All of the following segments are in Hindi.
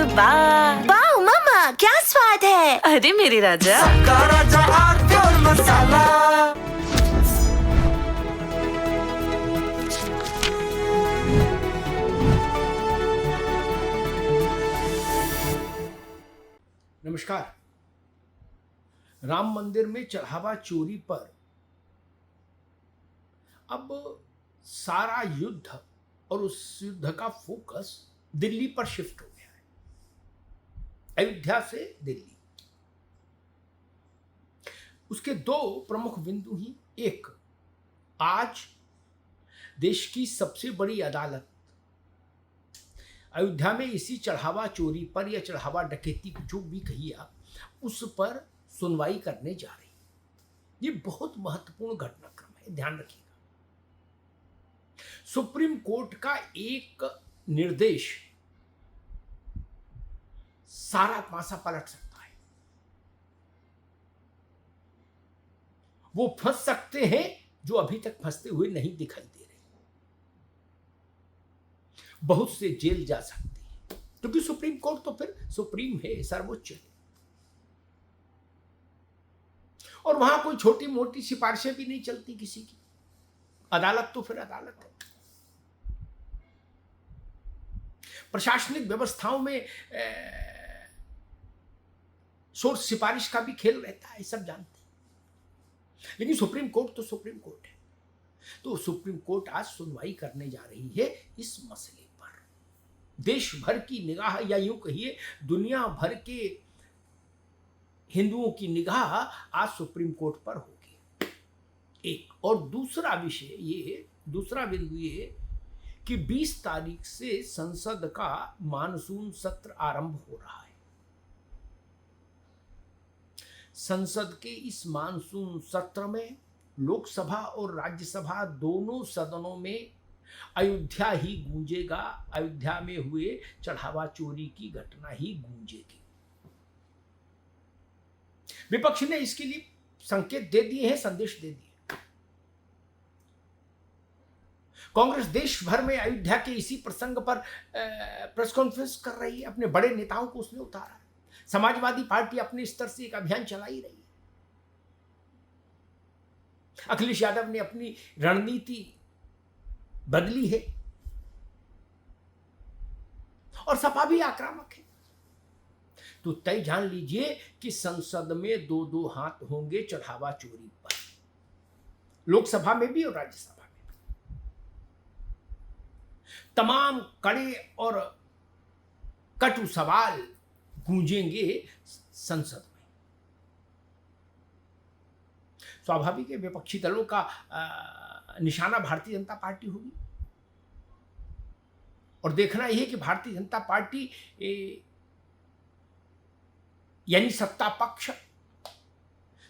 वाह वाह मम्मा, क्या स्वाद है। अरे मेरे राजा, सबका राजा आरती और मसाला। नमस्कार। राम मंदिर में चढ़ावा चोरी पर अब सारा युद्ध और उस युद्ध का फोकस दिल्ली पर शिफ्ट हो गया है, अयोध्या से दिल्ली। उसके दो प्रमुख बिंदु ही, एक, आज देश की सबसे बड़ी अदालत अयोध्या में इसी चढ़ावा चोरी पर या चढ़ावा डकैती, जो भी कहिए आप, उस पर सुनवाई करने जा रही है। ये बहुत महत्वपूर्ण घटनाक्रम है, ध्यान रखिएगा। सुप्रीम कोर्ट का एक निर्देश सारा पासा पलट सकता है। वो फंस सकते हैं जो अभी तक फंसते हुए नहीं दिखाई दे रहे, बहुत से जेल जा सकते हैं, क्योंकि सुप्रीम कोर्ट तो फिर सुप्रीम है, सर्वोच्च है, और वहां कोई छोटी मोटी सिफारिशें भी नहीं चलती किसी की। अदालत तो फिर अदालत है। प्रशासनिक व्यवस्थाओं में शोर सिफारिश का भी खेल रहता है, सब जानते हैं, लेकिन सुप्रीम कोर्ट तो सुप्रीम कोर्ट है। तो सुप्रीम कोर्ट आज सुनवाई करने जा रही है इस मसले पर। देश भर की निगाह, या यूं कहिए दुनिया भर के हिंदुओं की निगाह आज सुप्रीम कोर्ट पर होगी, एक। और दूसरा विषय ये, दूसरा बिंदु ये कि 20 तारीख से संसद का मानसून सत्र आरंभ हो रहा है। संसद के इस मानसून सत्र में लोकसभा और राज्यसभा दोनों सदनों में अयोध्या ही गूंजेगा, अयोध्या में हुए चढ़ावा चोरी की घटना ही गूंजेगी। विपक्ष ने इसके लिए संकेत दे दिए हैं, संदेश दे दिए। कांग्रेस देश भर में अयोध्या के इसी प्रसंग पर प्रेस कॉन्फ्रेंस कर रही है, अपने बड़े नेताओं को उसने उतारा है। समाजवादी पार्टी अपने स्तर से एक अभियान चला ही रही है। अखिलेश यादव ने अपनी रणनीति बदली है, और सपा भी आक्रामक है। तो तय जान लीजिए कि संसद में दो दो हाथ होंगे चढ़ावा चोरी पर, लोकसभा में भी और राज्यसभा में भी। तमाम कड़े और कटु सवाल गूंजेंगे संसद में। स्वाभाविक है, विपक्षी दलों का निशाना भारतीय जनता पार्टी होगी, और देखना यह है कि भारतीय जनता पार्टी यानी सत्ता पक्ष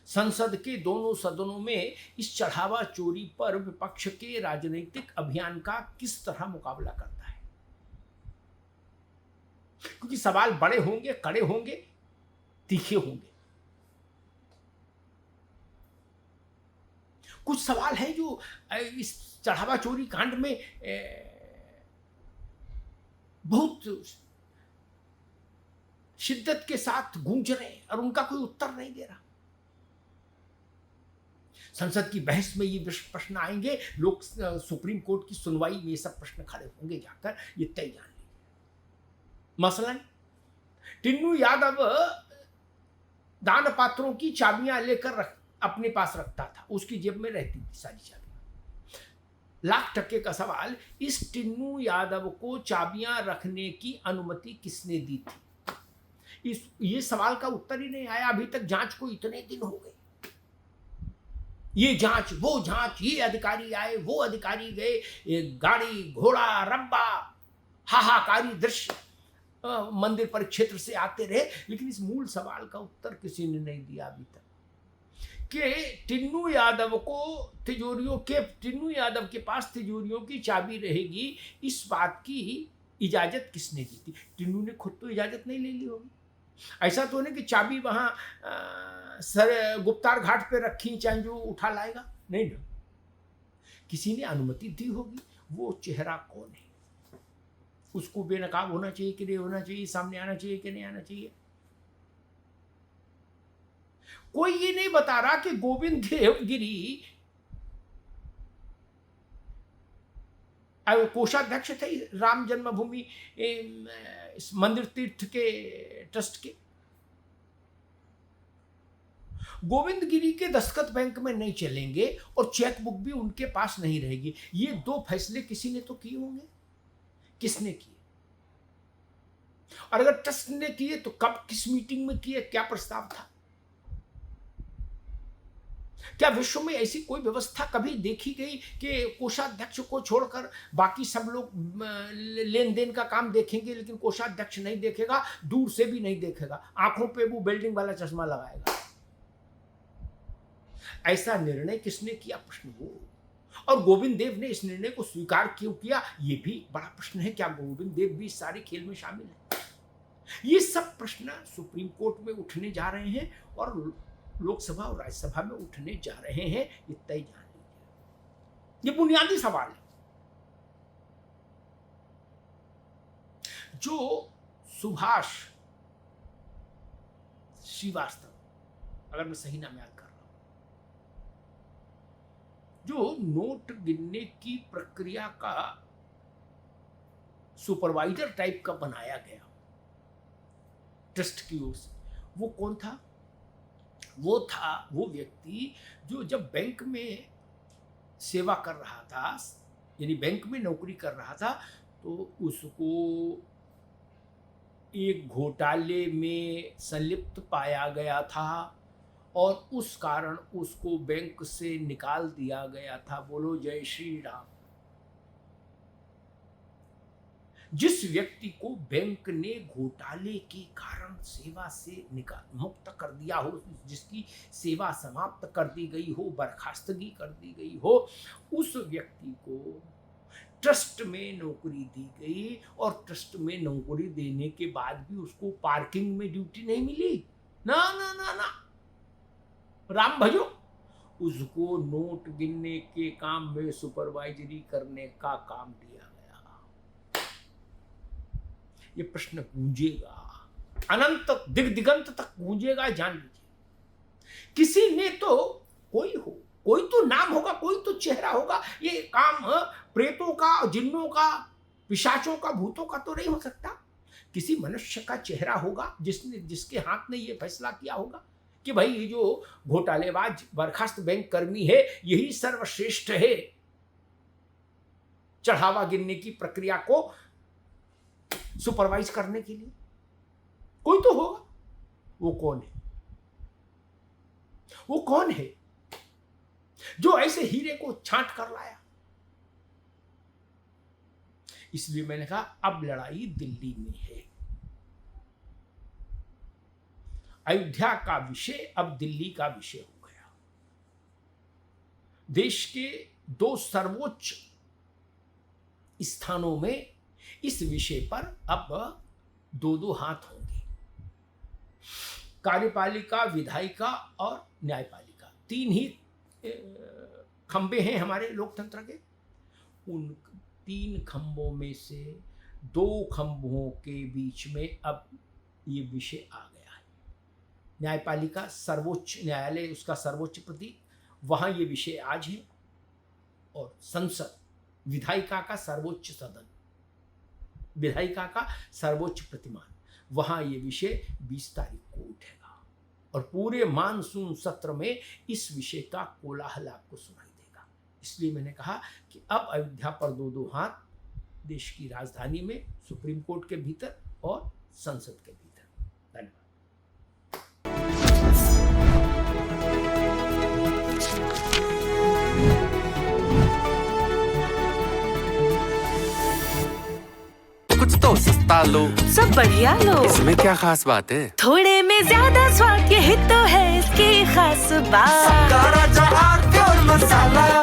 संसद के दोनों सदनों में इस चढ़ावा चोरी पर विपक्ष के राजनीतिक अभियान का किस तरह मुकाबला करता है, क्योंकि सवाल बड़े होंगे, कड़े होंगे, तीखे होंगे। कुछ सवाल हैं जो इस चढ़ावा चोरी कांड में बहुत शिद्दत के साथ गूंज रहे हैं, और उनका कोई उत्तर नहीं दे रहा। संसद की बहस में ये प्रश्न आएंगे, लोग सुप्रीम कोर्ट की सुनवाई में ये सब प्रश्न खड़े होंगे जाकर, ये तय जान लीजिए। मसलन टिन्नू यादव दान पात्रों की चाबियां लेकर अपने पास रखता था, उसकी जेब में रहती थी सारी चाबियां। लाख टके का सवाल, इस टिन्नू यादव को चाबियां रखने की अनुमति किसने दी थी? ये सवाल का उत्तर ही नहीं आया अभी तक। जांच को इतने दिन हो गए, ये जांच, वो जांच, ये अधिकारी आए, वो अधिकारी गए, ये गाड़ी घोड़ा रब्बा हाहाकारी दृश्य मंदिर परिक्षेत्र से आते रहे, लेकिन इस मूल सवाल का उत्तर किसी ने नहीं दिया अभी तक कि टिन्नू यादव के पास तिजोरियों की चाबी रहेगी, इस बात की इजाजत किसने दी थी? टिन्नू ने खुद तो इजाजत नहीं ले ली होगी। ऐसा तो नहीं कि चाबी वहां सर गुप्तार घाट पे रखी, चाहे जो उठा लाएगा, नहीं ना, किसी ने अनुमति दी होगी। वो चेहरा कौन है? उसको बेनकाब होना चाहिए कि नहीं होना चाहिए, सामने आना चाहिए कि नहीं आना चाहिए। कोई ये नहीं बता रहा कि गोविंद देवगिरी कोषाध्यक्ष थे राम जन्मभूमि मंदिर तीर्थ के ट्रस्ट के। गोविंद गिरी के दस्तखत बैंक में नहीं चलेंगे और चेक बुक भी उनके पास नहीं रहेगी। ये दो फैसले किसी ने तो किए होंगे। किसने किए? और अगर ट्रस्ट ने किए तो कब, किस मीटिंग में किए, क्या प्रस्ताव था? क्या विश्व में ऐसी कोई व्यवस्था कभी देखी गई कि कोषाध्यक्ष को छोड़कर बाकी सब लोग लेन देन का काम देखेंगे लेकिन कोषाध्यक्ष नहीं देखेगा, दूर से भी नहीं देखेगा, आंखों पे वो बिल्डिंग वाला चश्मा लगाएगा? ऐसा निर्णय किसने किया? प्रश्न वो। और गोविंद देव ने इस निर्णय को स्वीकार क्यों किया, ये भी बड़ा प्रश्न है। क्या गोविंद देव भी इस सारे खेल में शामिल है? ये सब प्रश्न सुप्रीम कोर्ट में उठने जा रहे हैं और लोकसभा और राज्यसभा में उठने जा रहे हैं। ये तय जान लीजिए, ये बुनियादी सवाल है। जो सुभाष श्रीवास्तव, अगर मैं सही नाम याद कर रहा हूं, जो नोट गिनने की प्रक्रिया का सुपरवाइजर टाइप का बनाया गया ट्रस्ट की ओर से, वो कौन था? वो था वो व्यक्ति जो जब बैंक में सेवा कर रहा था, यानी बैंक में नौकरी कर रहा था, तो उसको एक घोटाले में संलिप्त पाया गया था और उस कारण उसको बैंक से निकाल दिया गया था। बोलो जय श्री राम। जिस व्यक्ति को बैंक ने घोटाले के कारण सेवा से मुक्त कर दिया हो, जिसकी सेवा समाप्त कर दी गई हो, बर्खास्तगी कर दी गई हो, उस व्यक्ति को ट्रस्ट में नौकरी दी गई और ट्रस्ट में नौकरी देने के बाद भी उसको पार्किंग में ड्यूटी नहीं मिली। ना ना ना ना, राम भजो, उसको नोट गिनने के काम में सुपरवाइजरी करने का काम दिया गया। ये प्रश्न गूंजेगा, अनंत दिगंत तक गूंजेगा, जान लीजिए। किसी ने तो, कोई तो नाम होगा, कोई तो चेहरा होगा। ये काम प्रेतों का, जिन्नों का, पिशाचों का, भूतों का तो नहीं हो सकता। किसी मनुष्य का चेहरा होगा जिसके हाथ ने ये फैसला किया होगा कि भाई ये जो घोटालेबाज बर्खास्त बैंक कर्मी है यही सर्वश्रेष्ठ है चढ़ावा गिनने की प्रक्रिया को सुपरवाइज करने के लिए। कोई तो होगा। वो कौन है? वो कौन है जो ऐसे हीरे को छांट कर लाया? इसलिए मैंने कहा अब लड़ाई दिल्ली में है। अयोध्या का विषय अब दिल्ली का विषय हो गया। देश के दो सर्वोच्च स्थानों में इस विषय पर अब दो हाथ होंगे। कार्यपालिका, विधायिका और न्यायपालिका, तीन ही खंबे हैं हमारे लोकतंत्र के। उन तीन खंभों में से दो खंभों के बीच में अब ये विषय आ गया है। न्यायपालिका सर्वोच्च न्यायालय, उसका सर्वोच्च प्रतीक, वहाँ ये विषय आज है। और संसद, विधायिका का सर्वोच्च सदन, विधायिका का सर्वोच्च प्रतिमान, वहाँ ये विषय 20 तारीख को उठेगा। और पूरे मानसून सत्र में इस विषय का कोलाहल आपको सुनाई देगा। इसलिए मैंने कहा कि अब अयोध्या पर दो हाथ, देश की राजधानी में, सुप्रीम कोर्ट के भीतर और संसद के भीतर। धन्यवाद। कुछ तो सस्ता लो, सब बढ़िया लो। इसमें क्या खास बात है? थोड़े में ज्यादा स्वाद, यही तो है इसकी खास बात। सबका राजा आरती और मसाला।